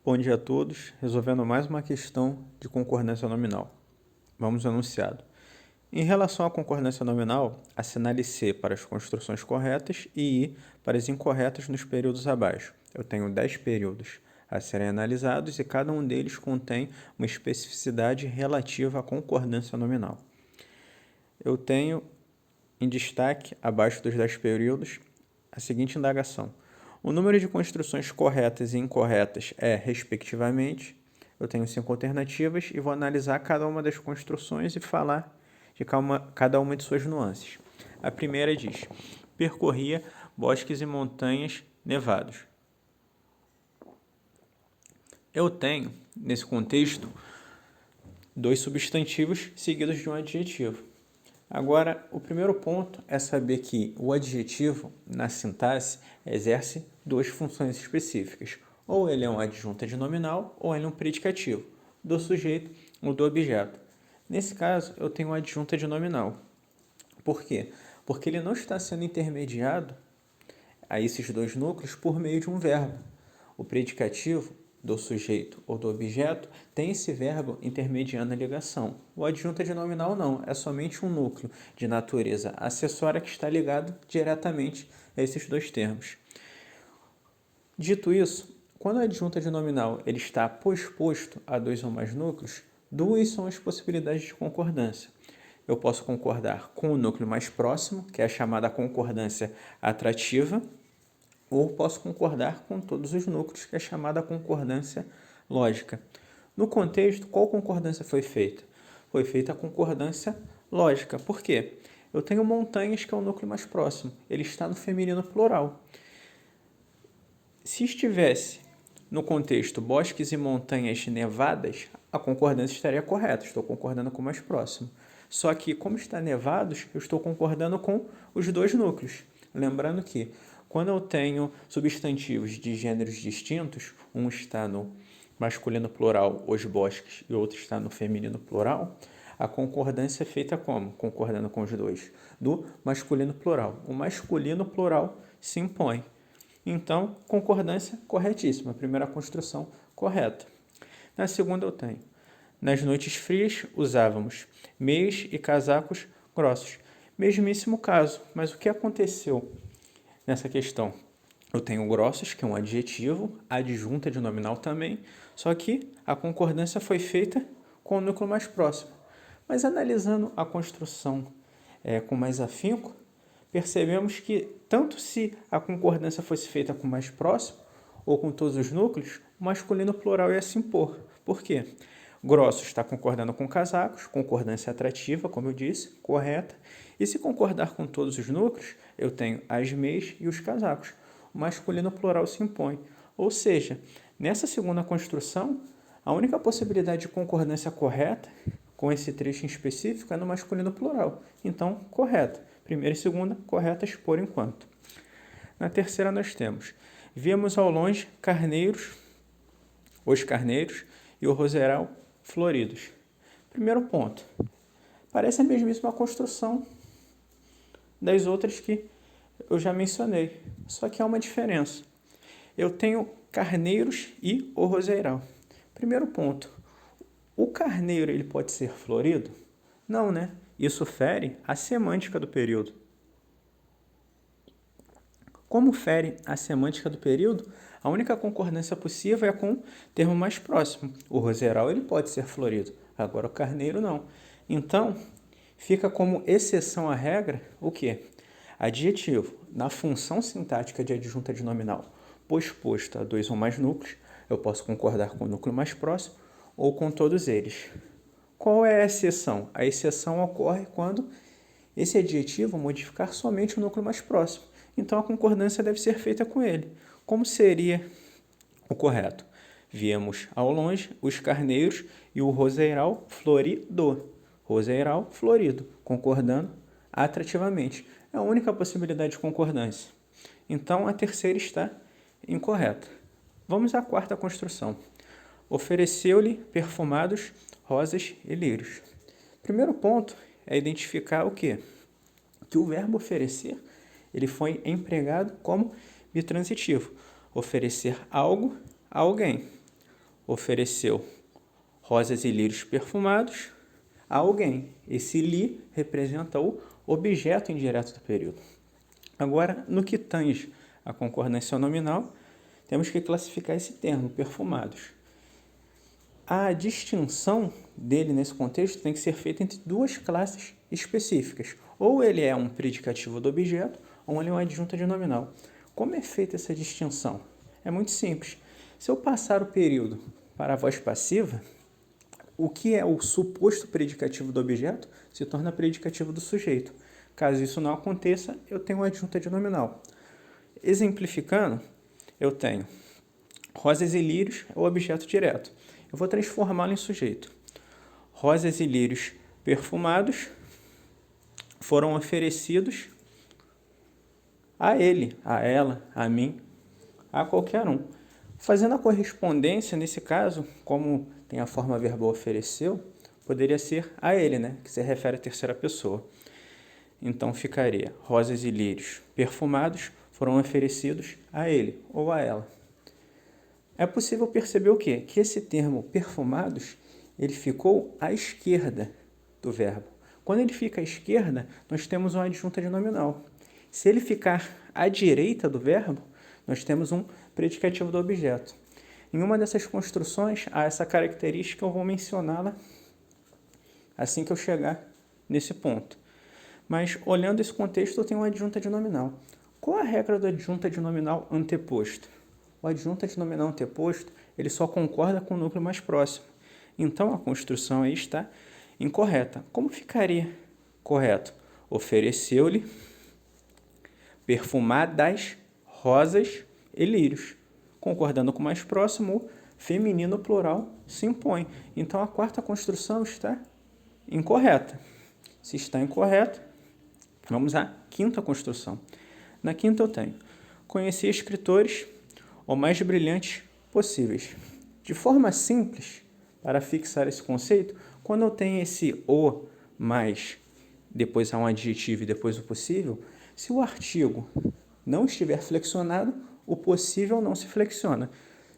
Bom dia a todos, resolvendo mais uma questão de concordância nominal. Vamos ao enunciado. Em relação à concordância nominal, assinale C para as construções corretas e I para as incorretas nos períodos abaixo. Eu tenho 10 períodos a serem analisados e cada um deles contém uma especificidade relativa à concordância nominal. Eu tenho em destaque, abaixo dos 10 períodos, a seguinte indagação. O número de construções corretas e incorretas é, respectivamente, eu tenho 5 alternativas e vou analisar cada uma das construções e falar de cada uma de suas nuances. A primeira diz, percorria bosques e montanhas nevados. Eu tenho, nesse contexto, 2 substantivos seguidos de um adjetivo. Agora, o primeiro ponto é saber que o adjetivo, na sintaxe, exerce 2 funções específicas. Ou ele é um adjunto adnominal, ou ele é um predicativo, do sujeito ou do objeto. Nesse caso, eu tenho um adjunto adnominal. Por quê? Porque ele não está sendo intermediado a esses 2 núcleos por meio de um verbo. O predicativo do sujeito ou do objeto tem esse verbo intermediando a ligação. O adjunto adnominal não, é somente um núcleo de natureza acessória que está ligado diretamente a esses 2 termos. Dito isso, quando o adjunto adnominal ele está posposto a 2 ou mais núcleos, 2 são as possibilidades de concordância. Eu posso concordar com o núcleo mais próximo, que é a chamada concordância atrativa, ou posso concordar com todos os núcleos, que é chamada concordância lógica. No contexto, qual concordância foi feita? Foi feita a concordância lógica. Por quê? Eu tenho montanhas, que é o núcleo mais próximo. Ele está no feminino plural. Se estivesse no contexto bosques e montanhas nevadas, a concordância estaria correta. Estou concordando com o mais próximo. Só que, como está nevados, eu estou concordando com os 2 núcleos. Lembrando que, quando eu tenho substantivos de gêneros distintos, um está no masculino plural, os bosques, e outro está no feminino plural, a concordância é feita como? Concordando com os 2. Do masculino plural. O masculino plural se impõe. Então, concordância corretíssima. A primeira construção correta. Na segunda eu tenho. Nas noites frias, usávamos meias e casacos grossos. Mesmíssimo caso, mas o que aconteceu nessa questão? Eu tenho grossos, que é um adjetivo, adjunta de nominal também, só que a concordância foi feita com o núcleo mais próximo. Mas analisando a construção com mais afinco, percebemos que tanto se a concordância fosse feita com o mais próximo ou com todos os núcleos, o masculino plural ia se impor. Por quê? Grossos está concordando com casacos, concordância atrativa, como eu disse, correta. E se concordar com todos os núcleos, eu tenho as meias e os casacos. O masculino plural se impõe. Ou seja, nessa segunda construção, a única possibilidade de concordância correta com esse trecho em específico é no masculino plural. Então, correta. Primeira e segunda, corretas por enquanto. Na terceira nós temos, víamos ao longe os carneiros e o roseral floridos. Primeiro ponto, parece a mesmíssima construção das outras que eu já mencionei, só que há uma diferença. Eu tenho carneiros e o roseiral. Primeiro ponto, o carneiro ele pode ser florido? Não, né? Isso fere a semântica do período. Como fere a semântica do período, a única concordância possível é com o termo mais próximo. O roseral ele pode ser florido, agora o carneiro não. Então, fica como exceção à regra o quê? Adjetivo, na função sintática de adjunta adnominal, posposto a 2 ou mais núcleos, eu posso concordar com o núcleo mais próximo ou com todos eles. Qual é a exceção? A exceção ocorre quando esse adjetivo modificar somente o núcleo mais próximo. Então, a concordância deve ser feita com ele. Como seria o correto? Viemos ao longe os carneiros e o roseiral florido. Roseiral florido, concordando atrativamente. É a única possibilidade de concordância. Então, a terceira está incorreta. Vamos à quarta construção. Ofereceu-lhe perfumados rosas e lírios. Primeiro ponto é identificar o quê? Que o verbo oferecer ele foi empregado como bitransitivo. Oferecer algo a alguém. ofereceu rosas e lírios perfumados a alguém. Esse li representa o objeto indireto do período. Agora, no que tange a concordância nominal, temos que classificar esse termo, perfumados. A distinção dele nesse contexto tem que ser feita entre duas classes específicas. Ou ele é um predicativo do objeto, ou ele é uma adjunta de nominal. Como é feita essa distinção? É muito simples. Se eu passar o período para a voz passiva, o que é o suposto predicativo do objeto se torna predicativo do sujeito. Caso isso não aconteça, eu tenho uma adjunta de nominal. Exemplificando, eu tenho rosas e lírios é o objeto direto. Eu vou transformá-lo em sujeito. Rosas e lírios perfumados foram oferecidos a ele, a ela, a mim, a qualquer um. Fazendo a correspondência, nesse caso, como tem a forma verbal ofereceu, poderia ser a ele, né? Que se refere à terceira pessoa. Então ficaria rosas e lírios perfumados foram oferecidos a ele ou a ela. É possível perceber o quê? Que esse termo perfumados, ele ficou à esquerda do verbo. Quando ele fica à esquerda, nós temos uma adjunta de nominal. Se ele ficar à direita do verbo, nós temos um predicativo do objeto. Em uma dessas construções, há essa característica, eu vou mencioná-la assim que eu chegar nesse ponto. Mas, olhando esse contexto, eu tenho uma adjunta de nominal. Qual a regra do adjunta de nominal anteposto? O adjunta de nominal anteposto, ele só concorda com o núcleo mais próximo. Então, a construção aí está incorreta. Como ficaria correto? Ofereceu-lhe perfumadas rosas e lírios. Concordando com o mais próximo, o feminino plural se impõe. Então, a quarta construção está incorreta. Se está incorreta, vamos à quinta construção. Na quinta eu tenho: conheci escritores o mais brilhantes possíveis. De forma simples, para fixar esse conceito, quando eu tenho esse o mais, depois há um adjetivo e depois o possível, se o artigo não estiver flexionado, o possível não se flexiona.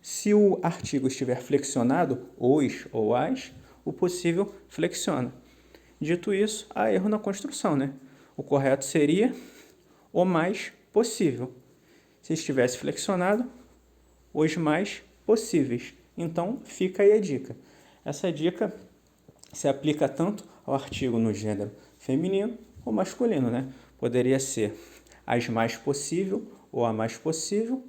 Se o artigo estiver flexionado, os ou as, o possível flexiona. Dito isso, há erro na construção, né? O correto seria o mais possível. Se estivesse flexionado, os mais possíveis. Então, fica aí a dica. Essa dica se aplica tanto ao artigo no gênero feminino ou masculino, né? Poderia ser as mais possível, ou a mais possível,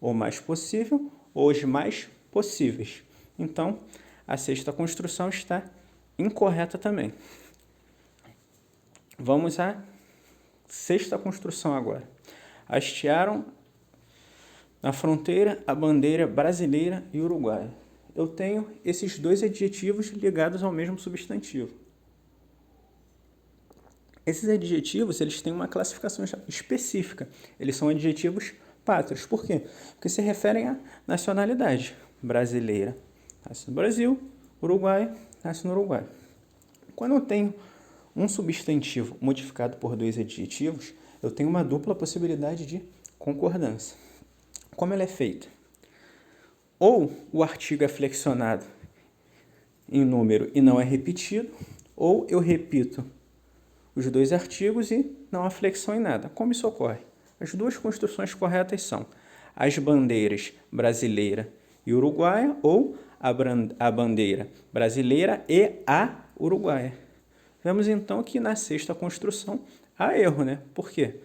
ou mais possível, ou os mais possíveis. Então, a sexta construção está incorreta também. Vamos à sexta construção agora. Hastearam na fronteira a bandeira brasileira e uruguaia. Eu tenho esses dois adjetivos ligados ao mesmo substantivo. Esses adjetivos, eles têm uma classificação específica. Eles são adjetivos pátrios. Por quê? Porque se referem à nacionalidade. Brasileira nasce no Brasil, uruguaia nasce no Uruguai. Quando eu tenho um substantivo modificado por dois adjetivos, eu tenho uma dupla possibilidade de concordância. Como ela é feita? Ou o artigo é flexionado em número e não é repetido, ou eu repito os dois artigos e não há flexão em nada. Como isso ocorre? As duas construções corretas são as bandeiras brasileira e uruguaia ou a bandeira brasileira e a uruguaia. Vemos então que na sexta construção há erro, né? Por quê?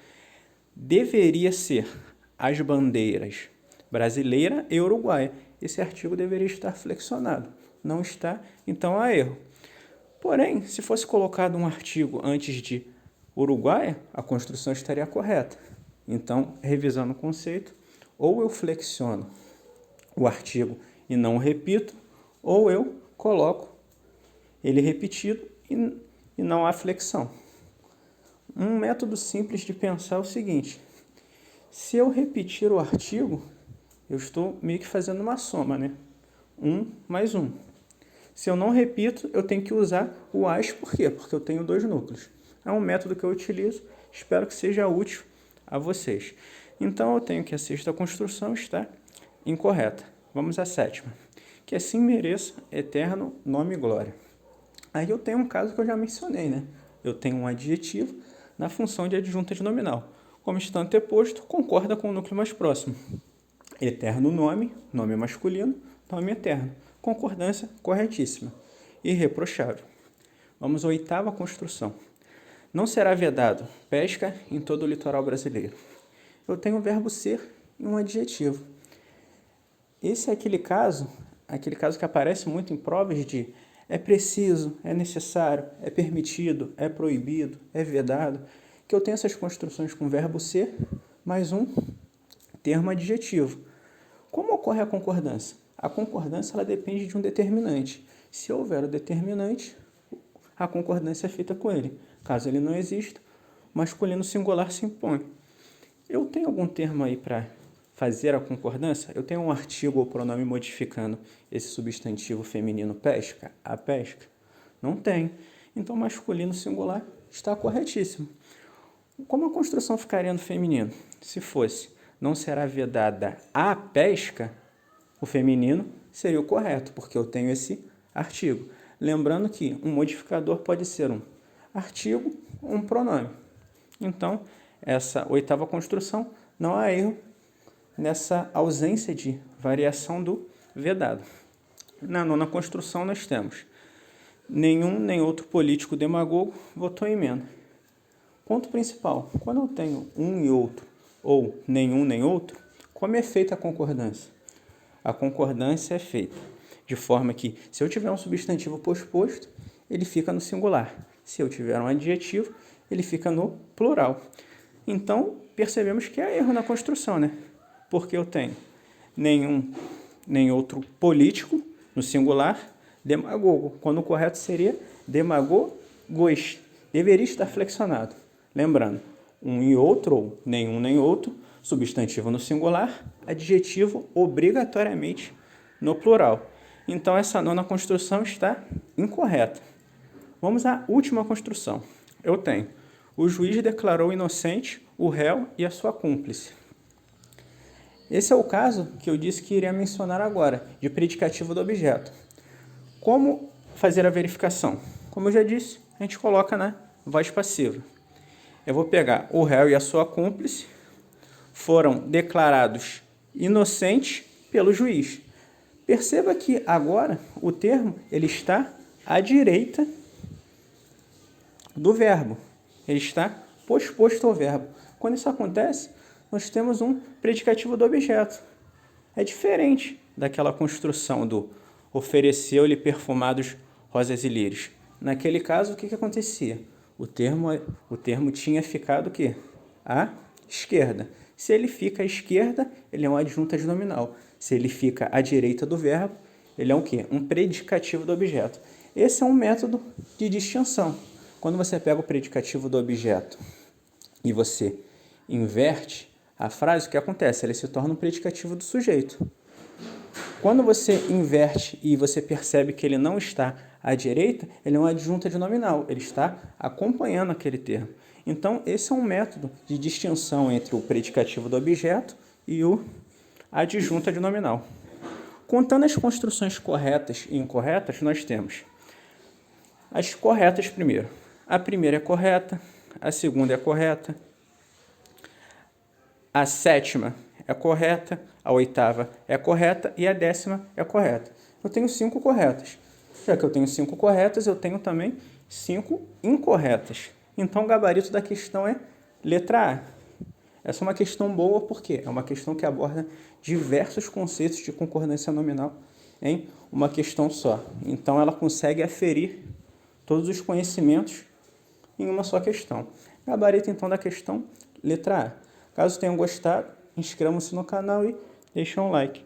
Deveria ser as bandeiras brasileira e uruguaia. Esse artigo deveria estar flexionado. Não está, então há erro. Porém, se fosse colocado um artigo antes de uruguaia, a construção estaria correta. Então, revisando o conceito, ou eu flexiono o artigo e não repito, ou eu coloco ele repetido e não há flexão. Um método simples de pensar é o seguinte: se eu repetir o artigo, eu estou meio que fazendo uma soma, né? 1 mais 1. Se eu não repito, eu tenho que usar o AS, por quê? Porque eu tenho dois núcleos. É um método que eu utilizo, espero que seja útil a vocês. Então, eu tenho que a sexta construção está incorreta. Vamos à sétima. que assim mereça eterno nome e glória. Aí eu tenho um caso que eu já mencionei, né? Eu tenho um adjetivo na função de adjunta de nominal. Como está anteposto, concorda com o núcleo mais próximo. Eterno nome, nome masculino, nome eterno. Concordância corretíssima. Irreprochável. Vamos à oitava construção. Não será vedado pesca em todo o litoral brasileiro. Eu tenho o verbo ser e um adjetivo. Esse é aquele caso que aparece muito em provas de é preciso, é necessário, é permitido, é proibido, é vedado, que eu tenho essas construções com verbo ser mais um termo adjetivo. Como ocorre a concordância? A concordância ela depende de um determinante. Se houver o determinante, a concordância é feita com ele. Caso ele não exista, masculino singular se impõe. Eu tenho algum termo aí para fazer a concordância? Eu tenho um artigo ou pronome modificando esse substantivo feminino pesca, a pesca? Não tem. Então, masculino singular está corretíssimo. Como a construção ficaria no feminino? Se fosse não será vedada a pesca, o feminino seria o correto, porque eu tenho esse artigo. Lembrando que um modificador pode ser um artigo ou um pronome. Então, essa oitava construção, não há erro nessa ausência de variação do vedado. Na nona construção, nós temos nenhum nem outro político demagogo votou em emenda. Ponto principal, quando eu tenho um e outro, ou nenhum nem outro, como é feita a concordância? A concordância é feita de forma que, se eu tiver um substantivo posposto, ele fica no singular. Se eu tiver um adjetivo, ele fica no plural. Então, percebemos que há erro na construção, né? Porque eu tenho nenhum nem outro político, no singular, demagogo, quando o correto seria demagogos. Deveria estar flexionado. Lembrando, um e outro, ou nenhum nem outro, substantivo no singular, adjetivo obrigatoriamente no plural. Então, essa nona construção está incorreta. Vamos à última construção. Eu tenho: o juiz declarou inocente o réu e a sua cúmplice. Esse é o caso que eu disse que iria mencionar agora, de predicativo do objeto. Como fazer a verificação? Como eu já disse, a gente coloca na voz passiva. Eu vou pegar o réu e a sua cúmplice, foram declarados inocentes pelo juiz. Perceba que agora o termo ele está à direita do verbo. Ele está posposto ao verbo. Quando isso acontece, nós temos um predicativo do objeto. É diferente daquela construção do ofereceu-lhe perfumados rosas e lírios. Naquele caso, o que acontecia? O termo tinha ficado o quê? À esquerda. Se ele fica à esquerda, ele é um adjunto adnominal. Se ele fica à direita do verbo, ele é um quê? Um predicativo do objeto. Esse é um método de distinção. Quando você pega o predicativo do objeto e você inverte a frase, o que acontece? Ele se torna um predicativo do sujeito. Quando você inverte e você percebe que ele não está à direita, ele é um adjunto adnominal, ele está acompanhando aquele termo. Então, esse é um método de distinção entre o predicativo do objeto e o adjunto adnominal. Contando as construções corretas e incorretas, nós temos as corretas primeiro. A primeira é correta, a segunda é correta, a sétima é correta, a oitava é correta e a décima é correta. Eu tenho 5 corretas. Já que eu tenho 5 corretas, eu tenho também 5 incorretas. Então, o gabarito da questão é letra A. Essa é uma questão boa porque é uma questão que aborda diversos conceitos de concordância nominal em uma questão só. Então, ela consegue aferir todos os conhecimentos em uma só questão. Gabarito, então, da questão letra A. Caso tenham gostado, inscrevam-se no canal e deixem um like.